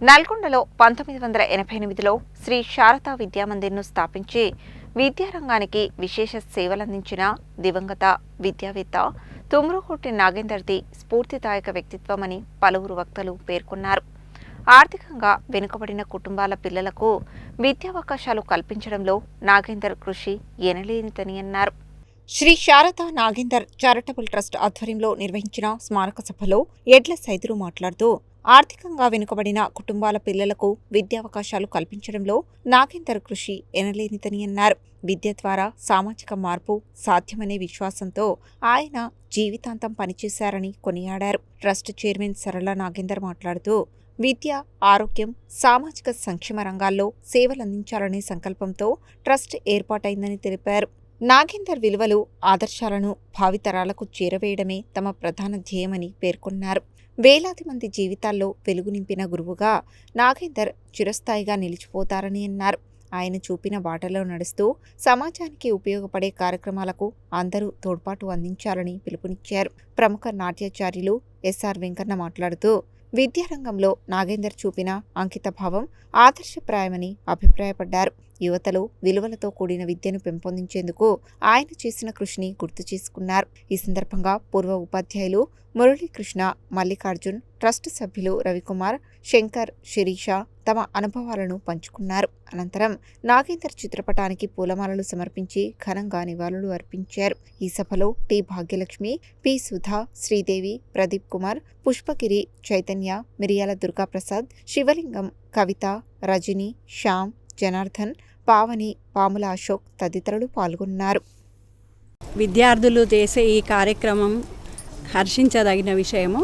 నల్గొండలో 1988లో శ్రీ శారదా విద్యామందిర్ను స్థాపించి విద్యారంగానికి విశేష సేవలందించిన దివంగత విద్యావేత్త తుమ్రుకోటి నాగేందర్ది స్ఫూర్తిదాయక వ్యక్తిత్వమని పలువురు వక్తలు పేర్కొన్నారు. ఆర్థికంగా వెనుకబడిన కుటుంబాల పిల్లలకు విద్యావకాశాలు కల్పించడంలో నాగేందర్ కృషి ఎనలేనిదని అన్నారు. శ్రీ శారదా నాగేందర్ చారిటబుల్ ట్రస్ట్ ఆధ్వర్యంలో నిర్వహించిన స్మారక సభలో ఎడ్ల సైదులు మాట్లాడుతూ ఆర్థికంగా వెనుకబడిన కుటుంబాల పిల్లలకు విద్యావకాశాలు కల్పించడంలో నాగేందర్ కృషి ఎనలేనిదని అన్నారు. విద్య ద్వారా సామాజిక మార్పు సాధ్యమనే విశ్వాసంతో ఆయన జీవితాంతం పనిచేశారని కొనియాడారు. ట్రస్ట్ చైర్మన్ సరళ నాగేందర్ మాట్లాడుతూ విద్య, ఆరోగ్యం, సామాజిక సంక్షేమ రంగాల్లో సేవలందించాలనే సంకల్పంతో ట్రస్ట్ ఏర్పాటైందని తెలిపారు. నాగేందర్ విలువలు, ఆదర్శాలను భావితరాలకు చేరవేయడమే తమ ప్రధాన ధ్యేయమని పేర్కొన్నారు. వేలాది మంది జీవితాల్లో వెలుగు నింపిన గురువుగా నాగేందర్ చిరస్థాయిగా నిలిచిపోతారని అన్నారు. ఆయన చూపిన బాటలో నడుస్తూ సమాజానికి ఉపయోగపడే కార్యక్రమాలకు అందరూ తోడ్పాటు అందించాలని పిలుపునిచ్చారు. ప్రముఖ నాట్యాచార్యులు ఎస్ఆర్ వెంకన్న మాట్లాడుతూ విద్యారంగంలో నాగేందర్ చూపిన అంకితభావం ఆదర్శప్రాయమని అభిప్రాయపడ్డారు. యువతలో విలువలతో కూడిన విద్యను పెంపొందించేందుకు ఆయన చేసిన కృషిని గుర్తు చేసుకున్నారు. ఈ సందర్భంగా పూర్వ ఉపాధ్యాయులు మురళీకృష్ణ, మల్లికార్జున్, ట్రస్ట్ సభ్యులు రవికుమార్, శంకర్, శిరీష తమ అనుభవాలను పంచుకున్నారు. అనంతరం నాగేందర్ చిత్రపటానికి పూలమాలలు సమర్పించి ఘనంగా నివాళులు అర్పించారు. ఈ సభలో టి భాగ్యలక్ష్మి, పి సుధా, శ్రీదేవి, ప్రదీప్ కుమార్, పుష్పగిరి, చైతన్య, మిరియాల దుర్గాప్రసాద్, శివలింగం, కవిత, రజని, శ్యామ్, జనార్దన్, పావని, పాముల అశోక్ తదితరులు పాల్గొన్నారు. విద్యార్థులు చేసే ఈ కార్యక్రమం హర్షించదగిన విషయము.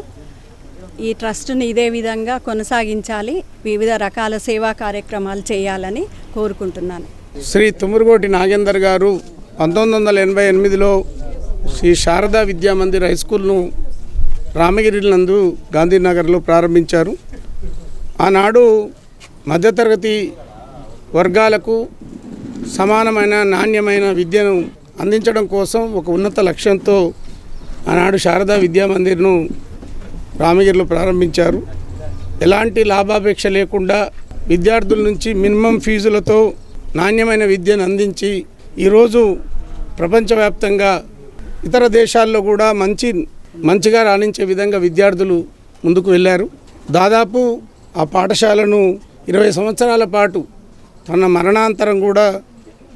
ఈ ట్రస్ట్ని ఇదే విధంగా కొనసాగించాలి, వివిధ రకాల సేవా కార్యక్రమాలు చేయాలని కోరుకుంటున్నాను. శ్రీ తుమ్రుకోటి నాగేందర్ గారు 1988లో శ్రీ శారదా విద్యామందిర్ హై స్కూల్ను రామగిరి నందు గాంధీనగర్లో ప్రారంభించారు. ఆనాడు మధ్యతరగతి వర్గాలకు సమానమైన నాణ్యమైన విద్యను అందించడం కోసం ఒక ఉన్నత లక్ష్యంతో ఆనాడు శారదా విద్యామందిర్ను రామగిరిలో ప్రారంభించారు. ఎలాంటి లాభాపేక్ష లేకుండా విద్యార్థుల నుంచి మినిమం ఫీజులతో నాణ్యమైన విద్యను అందించి ఈరోజు ప్రపంచవ్యాప్తంగా ఇతర దేశాల్లో కూడా మంచిగా రాణించే విధంగా విద్యార్థులు ముందుకు వెళ్ళారు. దాదాపు ఆ పాఠశాలను 20 సంవత్సరాల పాటు తన మరణాంతరం కూడా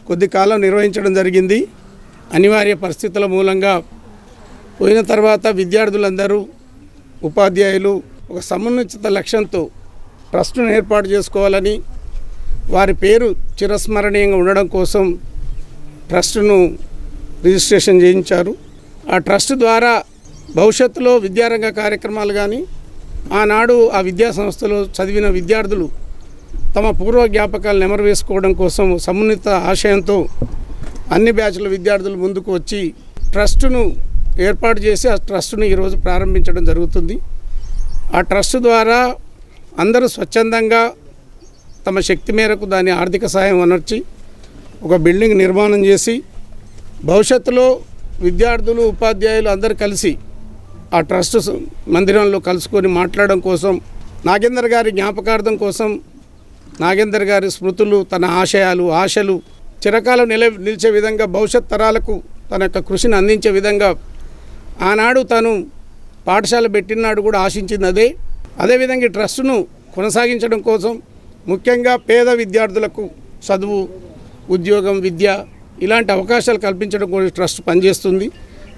కొద్ది కాలం నిర్వహించడం జరిగింది. అనివార్య పరిస్థితుల మూలంగా పోయిన తర్వాత విద్యార్థులందరూ, ఉపాధ్యాయులు ఒక సమున్నత లక్ష్యంతో ట్రస్టును ఏర్పాటు చేసుకోవాలని, వారి పేరు చిరస్మరణీయంగా ఉండడం కోసం ట్రస్టును రిజిస్ట్రేషన్ చేయించారు. ఆ ట్రస్ట్ ద్వారా భవిష్యత్తులో విద్యారంగ కార్యక్రమాలు కానీ, ఆనాడు ఆ విద్యా సంస్థలో చదివిన విద్యార్థులు తమ పూర్వ జ్ఞాపకాలు నెమరు వేసుకోవడం కోసం సమున్నత ఆశయంతో అన్ని బ్యాచ్ల విద్యార్థులు ముందుకు వచ్చి ట్రస్టును ఏర్పాటు చేసి ఆ ట్రస్టును ఈరోజు ప్రారంభించడం జరుగుతుంది. ఆ ట్రస్ట్ ద్వారా అందరూ స్వచ్ఛందంగా తమ శక్తి మేరకు దాని ఆర్థిక సహాయం అనర్చి ఒక బిల్డింగ్ నిర్మాణం చేసి భవిష్యత్తులో విద్యార్థులు, ఉపాధ్యాయులు అందరూ కలిసి ఆ ట్రస్ట్ మందిరంలో కలుసుకొని మాట్లాడడం కోసం, నాగేందర్ గారి జ్ఞాపకార్థం కోసం, నాగేందర్ గారి స్మృతులు, తన ఆశలు చిరకాలం నిలిచే విధంగా భవిష్యత్ తరాలకు తన యొక్క కృషిని అందించే విధంగా ఆనాడు తను పాఠశాల పెట్టినాడు కూడా ఆశించింది అదేవిధంగా ట్రస్టును కొనసాగించడం కోసం ముఖ్యంగా పేద విద్యార్థులకు చదువు, ఉద్యోగం, విద్య ఇలాంటి అవకాశాలు కల్పించడం కోసం ట్రస్ట్ పనిచేస్తుంది.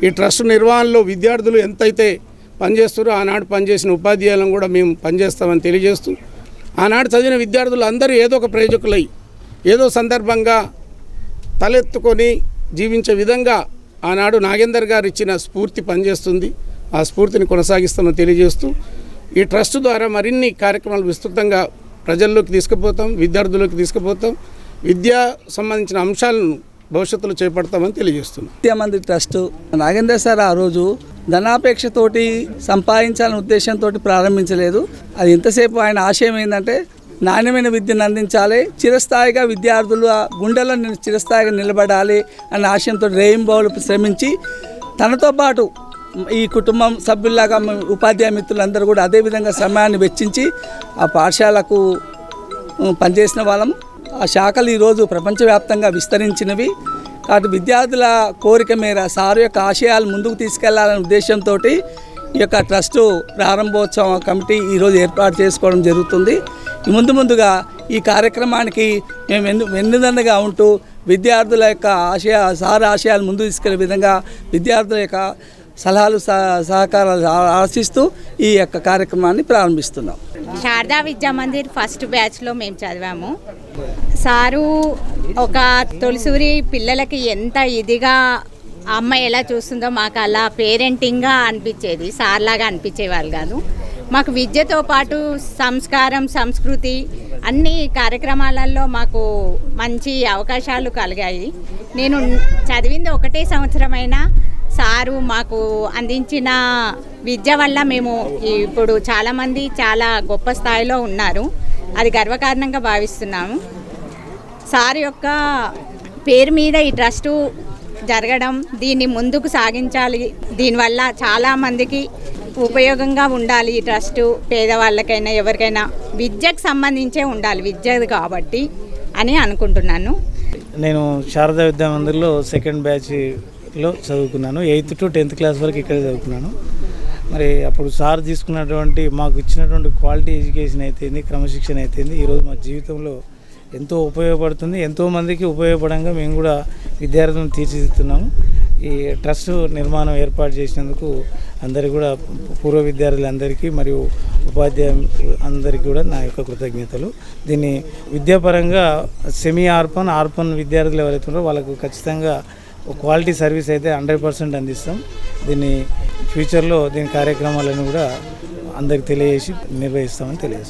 ఈ ట్రస్ట్ నిర్వహణలో విద్యార్థులు ఎంతైతే పనిచేస్తారో ఆనాడు పనిచేసిన ఉపాధ్యాయులను కూడా మేము పనిచేస్తామని తెలియజేస్తూ, ఆనాడు చదివిన విద్యార్థులు అందరూ ఏదో ఒక ప్రయోజకులై ఏదో సందర్భంగా తలెత్తుకొని జీవించే విధంగా ఆనాడు నాగేందర్ గారు ఇచ్చిన స్ఫూర్తి పనిచేస్తుంది. ఆ స్ఫూర్తిని కొనసాగిస్తామని తెలియజేస్తూ ఈ ట్రస్ట్ ద్వారా మరిన్ని కార్యక్రమాలు విస్తృతంగా ప్రజల్లోకి తీసుకుపోతాం, విద్యార్థుల్లోకి తీసుకుపోతాం, విద్యా సంబంధించిన అంశాలను భవిష్యత్తులో చేపడతామని తెలియజేస్తున్నాం. విద్యామందిర్ ట్రస్ట్ నాగేందర్ సార్ ఆ రోజు ధనాపేక్షతోటి సంపాదించాలనే ఉద్దేశంతో ప్రారంభించలేదు. అది ఎంతసేపు ఆయన ఆశయం ఏంటంటే నాణ్యమైన విద్యను అందించాలి, చిరస్థాయిగా విద్యార్థులు గుండెల్లో చిరస్థాయిగా నిలబడాలి అనే ఆశయంతో రేయింబౌలు శ్రమించి తనతో పాటు ఈ కుటుంబం సభ్యుల్లాగా ఉపాధ్యాయ మిత్రులందరూ కూడా అదేవిధంగా సమయాన్ని వెచ్చించి ఆ పాఠశాలకు పనిచేసిన వాళ్ళం. ఆ శాఖలు ఈరోజు ప్రపంచవ్యాప్తంగా విస్తరించినవి. కాబట్టి విద్యార్థుల కోరిక మేర సార్ యొక్క ఆశయాలు ముందుకు తీసుకెళ్లాలనే ఉద్దేశంతో ఈ యొక్క ట్రస్టు ప్రారంభోత్సవ కమిటీ ఈరోజు ఏర్పాటు చేసుకోవడం జరుగుతుంది. ముందుగా ఈ కార్యక్రమానికి మేము వెన్నుదన్నుగా ఉంటూ విద్యార్థుల యొక్క సార్ ఆశయాలు ముందుకు తీసుకెళ్లే విధంగా విద్యార్థుల యొక్క సలహాలు సహకారాలు ఆశిస్తూ ఈ యొక్క కార్యక్రమాన్ని ప్రారంభిస్తున్నాం. శారదా విద్యా మందిర్ ఫస్ట్ బ్యాచ్లో మేము చదివాము. సారు ఒక తొలిసూరి పిల్లలకి ఎంత ఇదిగా అమ్మ ఎలా చూస్తుందో మాకు అలా పేరెంటింగ్గా అనిపించేది, సార్లాగా అనిపించేవాళ్ళు కాదు. మాకు విద్యతో పాటు సంస్కారం, సంస్కృతి అన్ని కార్యక్రమాలలో మాకు మంచి అవకాశాలు కలిగాయి. నేను చదివింది ఒకటే సంవత్సరమైనా సారు మాకు అందించిన విద్య వల్ల మేము ఇప్పుడు చాలామంది చాలా గొప్ప స్థాయిలో ఉన్నారు. అది గర్వకారణంగా భావిస్తున్నాము. సార్ యొక్క పేరు మీద ఈ ట్రస్టు జరగడం, దీన్ని ముందుకు సాగించాలి. దీనివల్ల చాలామందికి ఉపయోగంగా ఉండాలి. ఈ ట్రస్టు పేదవాళ్ళకైనా ఎవరికైనా విద్యకు సంబంధించే ఉండాలి, విద్యది కాబట్టి అని అనుకుంటున్నాను. నేను శారదా విద్యా మందిర్లో సెకండ్ బ్యాచ్లో చదువుకున్నాను. 8th to 10th క్లాస్ వరకు ఇక్కడే చదువుకున్నాను. మరి అప్పుడు సార్ తీసుకున్నటువంటి మాకు ఇచ్చినటువంటి క్వాలిటీ ఎడ్యుకేషన్ అయితేంది, క్రమశిక్షణ అయితేంది ఈరోజు మా జీవితంలో ఎంతో ఉపయోగపడుతుంది. ఎంతోమందికి ఉపయోగపడంగా మేము కూడా విద్యార్థులను తీర్చిదిద్దుతున్నాము. ఈ ట్రస్ట్ నిర్మాణం ఏర్పాటు చేసినందుకు అందరికీ కూడా పూర్వ విద్యార్థులందరికీ మరియు ఉపాధ్యాయులు అందరికీ కూడా నా యొక్క కృతజ్ఞతలు. దీన్ని విద్యాపరంగా సెమీ ఆర్పన్ విద్యార్థులు ఎవరైతే ఉన్నారో వాళ్ళకు ఖచ్చితంగా క్వాలిటీ సర్వీస్ అయితే 100% అందిస్తాం. దీన్ని ఫ్యూచర్లో దీని కార్యక్రమాలను కూడా అందరికి తెలియజేసి నిర్వహిస్తామని తెలియజేస్తాం.